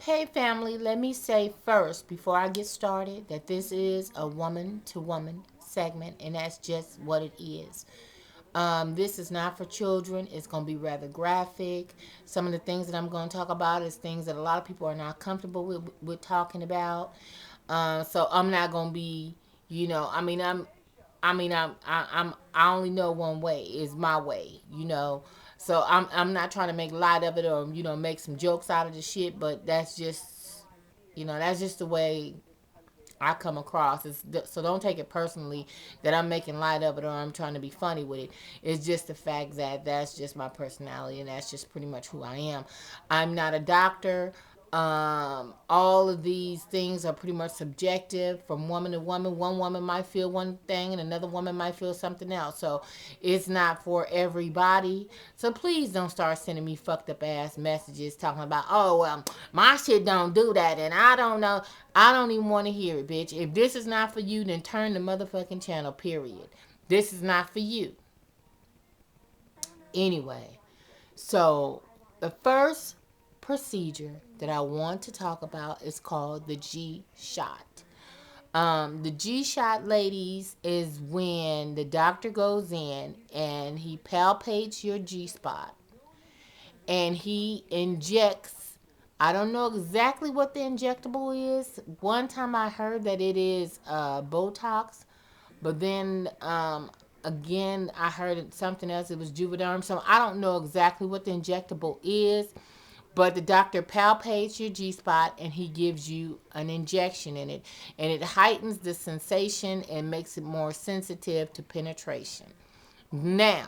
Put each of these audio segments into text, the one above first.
Hey family, let me say first before I get started that this is a woman to woman segment, and that's just what it is. This is not for children. It's going to be rather graphic. Some of the things that I'm going to talk about is things that a lot of people are not comfortable with talking about. So I'm not going to be, I only know one way is my way. So I'm not trying to make light of it or make some jokes out of the shit, but that's just the way I come across. So don't take it personally that I'm making light of it or I'm trying to be funny with it. It's just the fact that that's just my personality and that's just pretty much who I am. I'm not a doctor. All of these things are pretty much subjective from woman to woman. One woman might feel one thing and another woman might feel something else. So it's not for everybody. So please don't start sending me fucked up ass messages talking about, oh, well, my shit don't do that and I don't know. I don't even want to hear it, bitch. If this is not for you, then turn the motherfucking channel, period. This is not for you. Anyway, so the first procedure that I want to talk about is called the G shot. The G shot, ladies, is when the doctor goes in and he palpates your G spot and he injects. I don't know exactly what the injectable is. One time I heard that it is Botox, but then again I heard something else. It was Juvederm. So I don't know exactly what the injectable is, but the doctor palpates your G spot and he gives you an injection in it, and it heightens the sensation and makes it more sensitive to penetration. Now,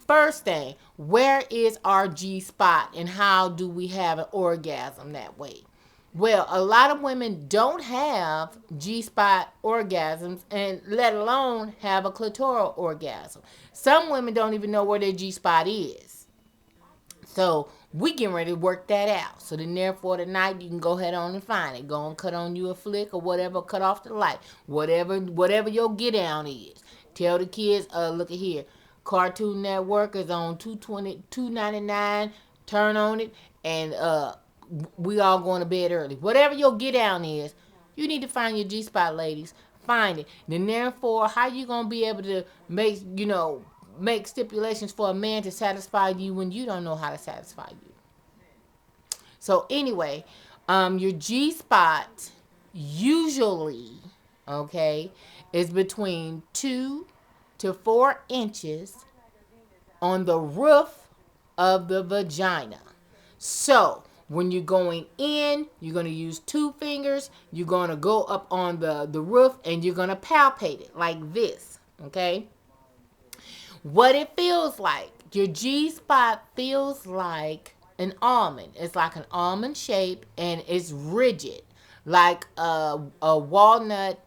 first thing, where is our G spot and how do we have an orgasm that way? Well, a lot of women don't have G spot orgasms and let alone have a clitoral orgasm. Some women don't even know where their G spot is. So we getting ready to work that out. So then therefore tonight you can go ahead on and find it. Go and cut on you a flick or whatever, cut off the light. Whatever your get down is. Tell the kids, look at here. Cartoon Network is on 220, 299. Turn on it and we all going to bed early. Whatever your get down is, you need to find your G spot, ladies. Find it. Then therefore, how you gonna be able to make stipulations for a man to satisfy you when you don't know how to satisfy you? So anyway, your G spot usually, okay, is between 2 to 4 inches on the roof of the vagina. So when you're going in, you're going to use 2 fingers. You're going to go up on the roof and you're going to palpate it like this. Okay. What it feels like. Your G spot feels like an almond. It's like an almond shape and it's rigid, like a walnut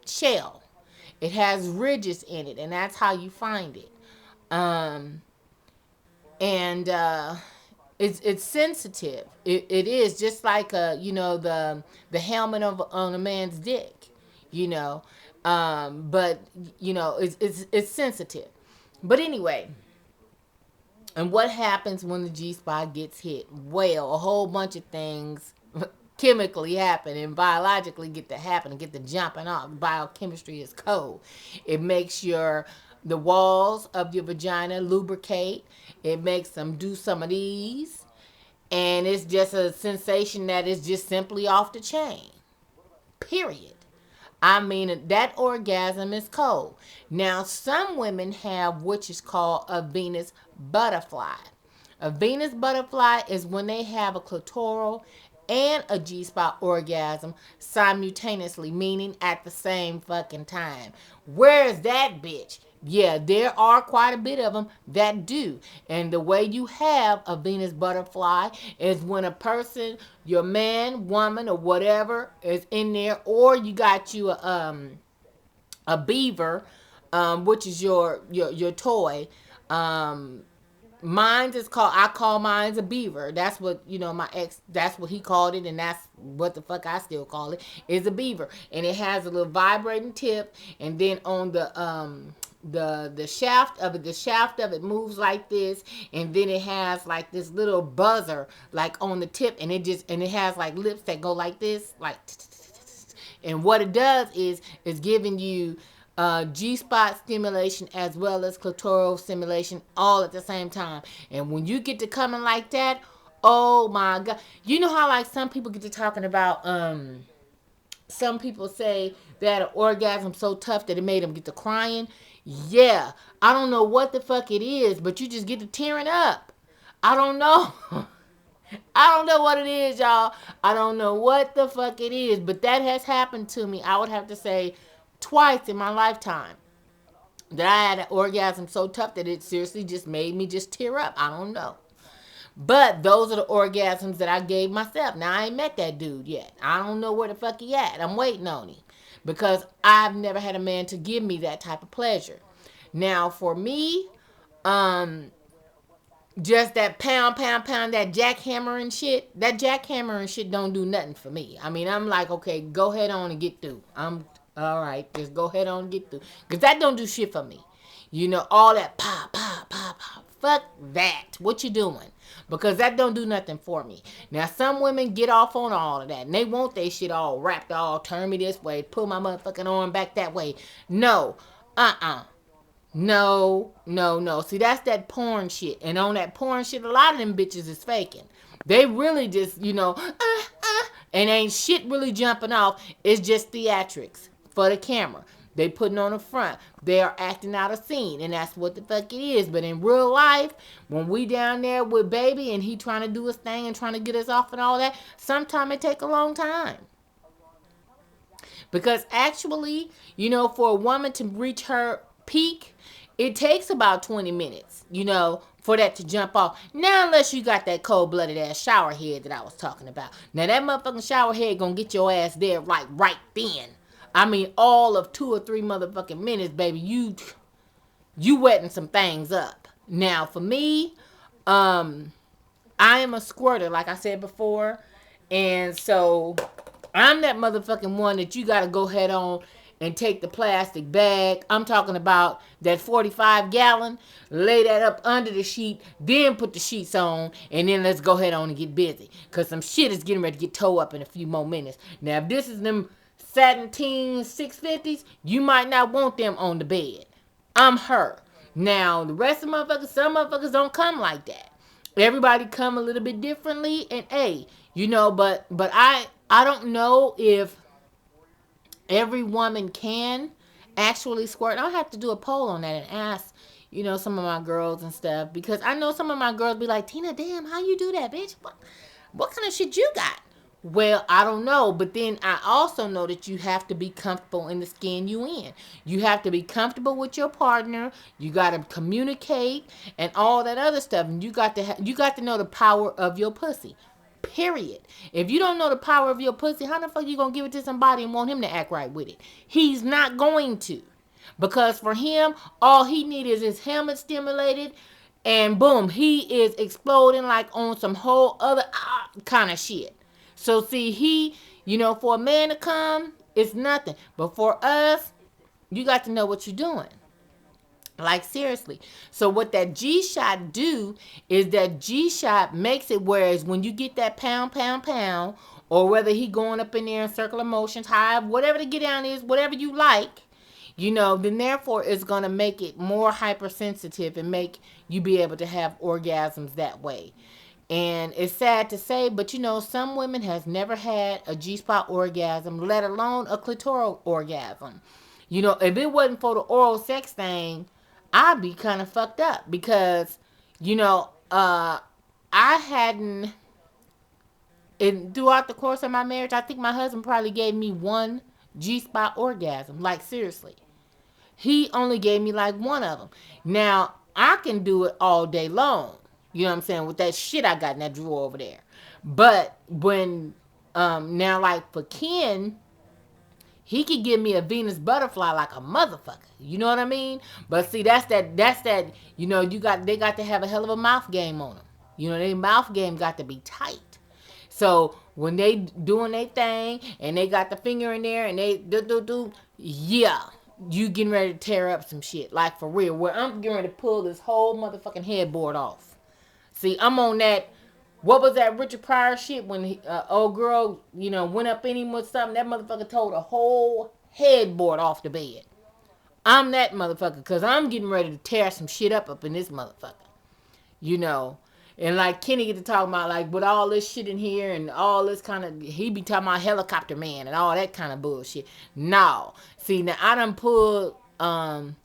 shell. It has ridges in it, and that's how you find it. Um, and it's sensitive. It is just like the helmet on a man's dick, you know. But it's sensitive. But anyway, and what happens when the G spot gets hit? Well, a whole bunch of things chemically happen and biologically get to happen and get to jumping off. Biochemistry is cold. It makes the walls of your vagina lubricate. It makes them do some of these. And it's just a sensation that is just simply off the chain. Period. I mean, that orgasm is cold. Now, some women have which is called a Venus butterfly. A Venus butterfly is when they have a clitoral and a G-spot orgasm simultaneously, meaning at the same fucking time. Where is that bitch? Yeah, there are quite a bit of them that do. And the way you have a Venus butterfly is when a person, your man, woman, or whatever is in there, or you got you a beaver, which is your toy. Mine's is called, I call mine's a beaver. That's what, my ex, that's what he called it, and that's what the fuck I still call it, is a beaver. And it has a little vibrating tip, and then on the shaft of it. The shaft of it moves like this, and then it has like this little buzzer like on the tip, and it has like lips that go like this, like. And what it does is giving you G-spot stimulation as well as clitoral stimulation all at the same time. And when you get to coming like that, oh my God. You know how like some people get to talking about some people say that an orgasm so tough that it made them get to crying. Yeah. I don't know what the fuck it is, but you just get to tearing up. I don't know. I don't know what it is, y'all. I don't know what the fuck it is, but that has happened to me. I would have to say twice in my lifetime that I had an orgasm so tough that it seriously just made me just tear up. I don't know. But those are the orgasms that I gave myself. Now, I ain't met that dude yet. I don't know where the fuck he at. I'm waiting on him because I've never had a man to give me that type of pleasure. Now, for me, um, just that pound, that jackhammering shit. That jackhammering shit don't do nothing for me. I mean, I'm like, okay, go ahead on and get through. I'm all right. Just go ahead on and get through. Because that don't do shit for me. You know, all that pop, pop, pop, pop. Fuck that. What you doing? Because that don't do nothing for me. Now, some women get off on all of that. And they want their shit all wrapped, all turn me this way, pull my motherfucking arm back that way. No. No, no, no. See, that's that porn shit. And on that porn shit, a lot of them bitches is faking. They really just, and ain't shit really jumping off. It's just theatrics for the camera. They putting on the front. They are acting out a scene, and that's what the fuck it is. But in real life, when we down there with baby and he trying to do his thing and trying to get us off and all that, sometimes it take a long time. Because actually, for a woman to reach her peak, it takes about 20 minutes, for that to jump off. Now, unless you got that cold-blooded ass shower head that I was talking about. Now, that motherfucking shower head gonna get your ass there like right then. I mean, all of 2 or 3 motherfucking minutes, baby, you wetting some things up. Now, for me, I am a squirter, like I said before. And so I'm that motherfucking one that you gotta go head on and take the plastic bag. I'm talking about that 45-gallon. Lay that up under the sheet, then put the sheets on, and then let's go head on and get busy. Because some shit is getting ready to get towed up in a few more minutes. Now, if this is them satin 650s, you might not want them on the bed. I'm her. Now, the rest of motherfuckers, some motherfuckers don't come like that. Everybody come a little bit differently, and but I don't know if every woman can actually squirt. I'll have to do a poll on that and ask, some of my girls and stuff, because I know some of my girls be like, Tina, damn, how you do that, bitch? What kind of shit you got? Well, I don't know, but then I also know that you have to be comfortable in the skin you in. You have to be comfortable with your partner. You got to communicate and all that other stuff. And you got to know the power of your pussy. Period. If you don't know the power of your pussy, how the fuck you gonna give it to somebody and want him to act right with it? He's not going to, because for him, all he needs is his helmet stimulated, and boom, he is exploding like on some whole other kind of shit. So see, for a man to come, it's nothing. But for us, you got to know what you're doing. Like, seriously. So what that G-shot do is that G-shot makes it whereas when you get that pound, or whether he going up in there in circular motions, high, whatever the get down is, whatever you like, then therefore it's going to make it more hypersensitive and make you be able to have orgasms that way. And it's sad to say, but some women has never had a G-spot orgasm, let alone a clitoral orgasm. If it wasn't for the oral sex thing, I'd be kind of fucked up because, I hadn't, throughout the course of my marriage, I think my husband probably gave me one G-spot orgasm. Like, seriously. He only gave me like one of them. Now, I can do it all day long. You know what I'm saying? With that shit I got in that drawer over there. But when, now like for Ken, he could give me a Venus butterfly like a motherfucker. You know what I mean? But see, that's that, they got to have a hell of a mouth game on them. Their mouth game got to be tight. So when they doing their thing and they got the finger in there and they do, yeah. you getting ready to tear up some shit. Like, for real. Where I'm getting ready to pull this whole motherfucking headboard off. See, I'm on that. What was that Richard Pryor shit when old girl, went up in him with something? That motherfucker tore the whole headboard off the bed. I'm that motherfucker because I'm getting ready to tear some shit up in this motherfucker. You know. And like Kenny get to talk about, like, with all this shit in here and all this kind of, he be talking about helicopter man and all that kind of bullshit. No. See, now I done pulled some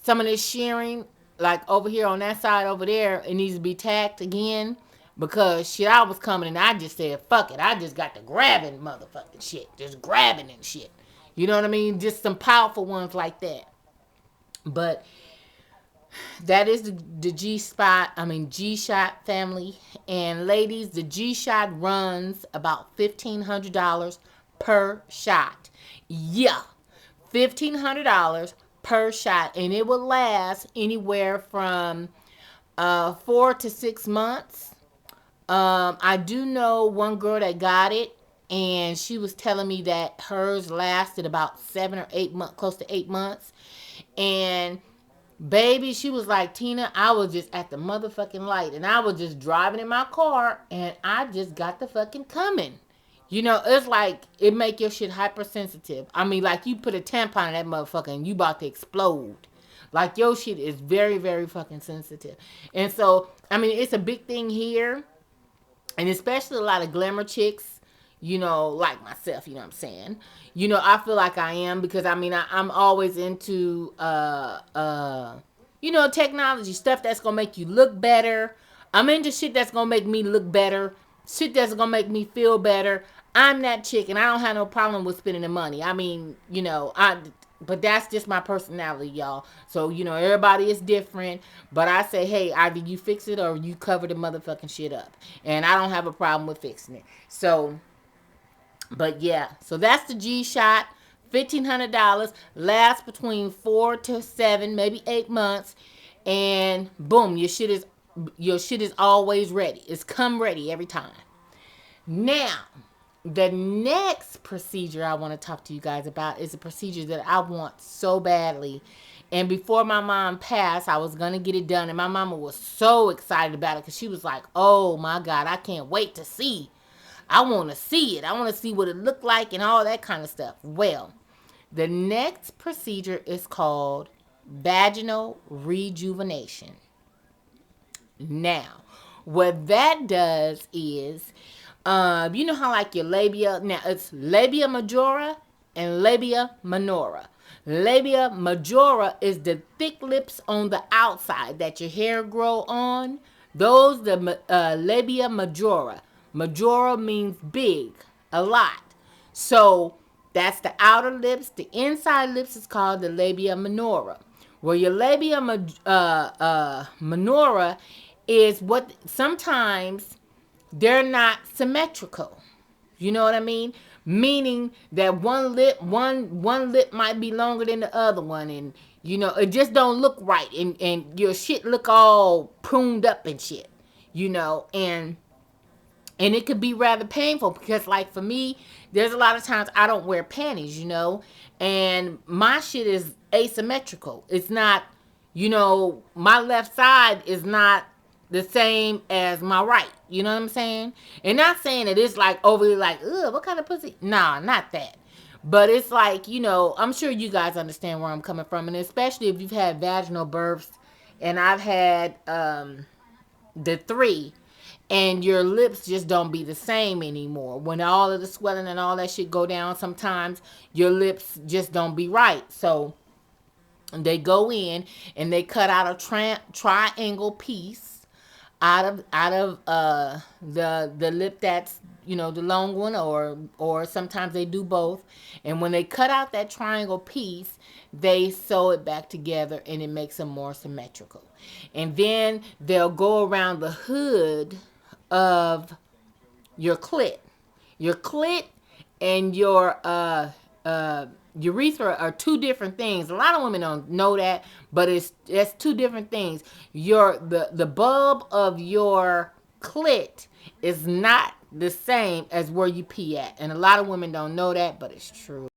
of this shearing, like over here on that side over there, it needs to be tacked again. Because shit, I was coming and I just said, fuck it. I just got to grabbing motherfucking shit. Just grabbing and shit. You know what I mean? Just some powerful ones like that. But that is the G-Shot family. And ladies, the G-Shot runs about $1,500 per shot. Yeah, $1,500 per shot. And it will last anywhere from 4 to 6 months. I do know one girl that got it, and she was telling me that hers lasted about 7 or 8 months, close to 8 months. And baby, she was like, Tina, I was just at the motherfucking light, and I was just driving in my car, and I just got the fucking coming. It's like, it make your shit hypersensitive. I mean, like, you put a tampon in that motherfucker, and you about to explode. Like, your shit is very, very fucking sensitive. And so, I mean, it's a big thing here. And especially a lot of glamour chicks, like myself, you know what I'm saying? I feel like I am because, I mean, I'm always into, technology, stuff that's going to make you look better. I'm into shit that's going to make me look better, shit that's going to make me feel better. I'm that chick, and I don't have no problem with spending the money. I mean, but that's just my personality, y'all. So, everybody is different. But I say, hey, either you fix it or you cover the motherfucking shit up. And I don't have a problem with fixing it. So, but yeah. So that's the G-Shot. $1,500. Lasts between 4 to 7, maybe 8 months. And boom, your shit is always ready. It's come ready every time. Now, the next procedure I want to talk to you guys about is a procedure that I want so badly. And before my mom passed, I was going to get it done. And my mama was so excited about it because she was like, oh my God, I can't wait to see. I want to see it. I want to see what it looked like and all that kind of stuff. Well, the next procedure is called Vaginal Rejuvenation. Now, what that does is, you know how like your labia, now it's labia majora and labia minora. Labia majora is the thick lips on the outside that your hair grow on. Those the labia majora. Majora means big, a lot. So that's the outer lips. The inside lips is called the labia minora. Where your labia minora is what sometimes they're not symmetrical. You know what I mean? Meaning that one lip might be longer than the other one, and it just don't look right, and your shit look all pruned up and shit. And it could be rather painful because, like, for me, there's a lot of times I don't wear panties, and my shit is asymmetrical. It's not, my left side is not the same as my right. You know what I'm saying? And not saying that it's like overly like, ugh, what kind of pussy? Nah, not that. But it's like, I'm sure you guys understand where I'm coming from. And especially if you've had vaginal births, and I've had the 3, and your lips just don't be the same anymore. When all of the swelling and all that shit go down, sometimes your lips just don't be right. So they go in and they cut out a triangle piece out of the lip that's the long one, or sometimes they do both. And when they cut out that triangle piece, they sew it back together, and it makes them more symmetrical. And then they'll go around the hood of your clit. Your clit and your urethra are 2 different things. A lot of women don't know that, but it's 2 different things. The bulb of your clit is not the same as where you pee at, and a lot of women don't know that, but it's true.